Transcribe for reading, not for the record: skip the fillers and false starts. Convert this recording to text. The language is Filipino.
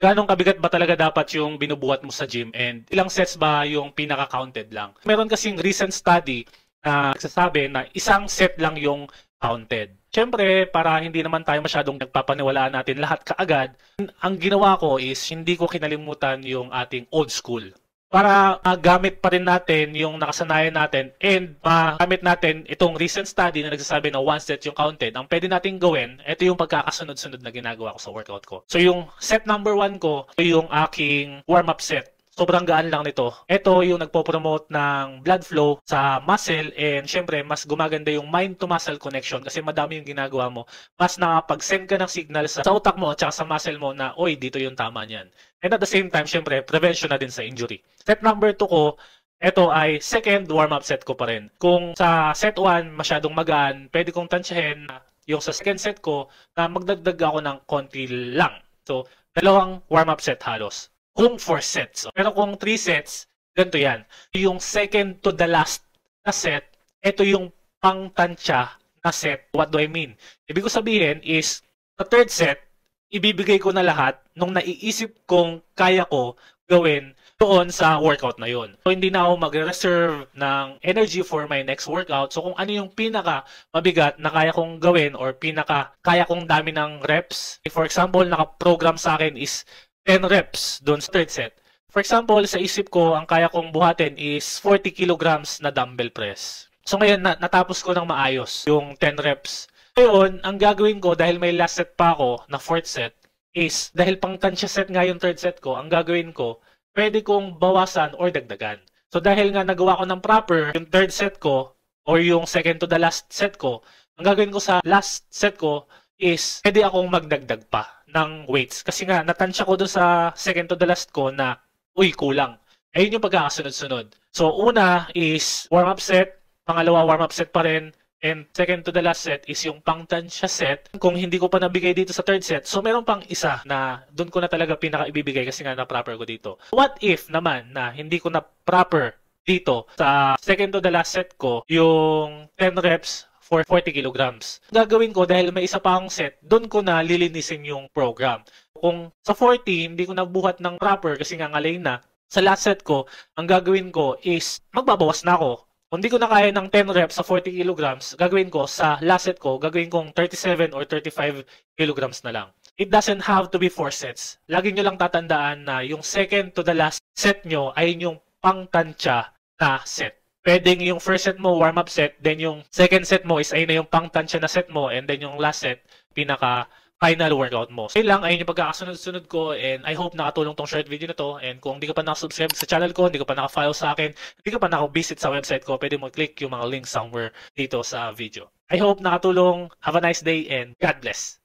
Ganong kabigat ba talaga dapat yung binubuhat mo sa gym and ilang sets ba yung pinaka-counted lang? Meron kasing recent study na nagsasabi na isang set lang yung counted. Siyempre, para hindi naman tayo masyadong nagpapaniwalaan natin lahat kaagad, ang ginawa ko is hindi ko kinalimutan yung ating old school. Para magamit pa rin natin yung nakasanayan natin and magamit natin itong recent study na nagsasabi na one set yung counted, ang pwede natin gawin, ito yung pagkakasunod-sunod na ginagawa ko sa workout ko. So yung set number 1 ko, ito yung aking warm-up set. Sobrang gaan lang nito. Ito yung nagpo-promote ng blood flow sa muscle and syempre mas gumaganda yung mind-to-muscle connection kasi madami yung ginagawa mo. Mas nakapag-send ka ng signal sa utak mo at sa muscle mo na, oy, dito yung tama niyan. And at the same time, syempre, prevention na din sa injury. Set number 2 ko, ito ay second warm-up set ko pa rin. Kung sa set 1 masyadong magaan, pwede kong tansyahin yung sa second set ko na magdagdag ako ng konti lang. So, dalawang warm-up set halos. Kung 4 sets. Pero kung 3 sets, ganito yan. Yung second to the last na set, ito yung pangtansya na set. What do I mean? Ibig ko sabihin is, sa third set, ibibigay ko na lahat nung naiisip kong kaya ko gawin doon sa workout na yun. So, hindi na ako mag-reserve ng energy for my next workout. So, kung ano yung pinaka mabigat na kaya kong gawin or pinaka kaya kong dami ng reps. For example, naka-program sa akin is 10 reps doon sa third set. For example, sa isip ko, ang kaya kong buhatin is 40 kilograms na dumbbell press. So ngayon, natapos ko ng maayos yung 10 reps. Ngayon, ang gagawin ko, dahil may last set pa ako na fourth set, is dahil pang tansya set nga yung third set ko, ang gagawin ko, pwede kong bawasan or dagdagan. So dahil nga nagawa ko ng proper yung third set ko or yung second to the last set ko, ang gagawin ko sa last set ko is pwede akong magdagdag pa ng weights. Kasi nga, natansya ko doon sa second to the last ko na, uy, kulang. Ayun yung pagkakasunod-sunod. So, una is warm-up set. Pangalawa, warm-up set pa rin. And second to the last set is yung pangtansya set. Kung hindi ko pa nabigay dito sa third set, so meron pang isa na doon ko na talaga pinaka-ibibigay kasi nga na-proper ko dito. What if naman na hindi ko na proper dito sa second to the last set ko, yung 10 reps for 40 kilograms. Gagawin ko dahil may isa pa akong set, doon ko na lilinisin yung program. Kung sa 40, hindi ko nabuhat ng proper kasi nga ngalay na, sa last set ko, ang gagawin ko is magbabawas na ako. Kung hindi ko na kaya ng 10 reps sa 40 kilograms, gagawin ko sa last set ko, gagawin kong 37 or 35 kilograms na lang. It doesn't have to be 4 sets. Lagi nyo lang tatandaan na yung second to the last set nyo ay yung pangtansya na set. Pwedeng yung first set mo, warm-up set, then yung second set mo is ayun na yung pangtansya na set mo, and then yung last set, pinaka-final workout mo. So, yun lang, ayun yung pagkakasunod-sunod ko, and I hope nakatulong tong short video na to, and kung hindi ka pa nakasubscribe sa channel ko, hindi ka pa naka-follow sa akin, hindi ka pa naka-visit sa website ko, pwede mo click yung mga links somewhere dito sa video. I hope nakatulong. Have a nice day, and God bless!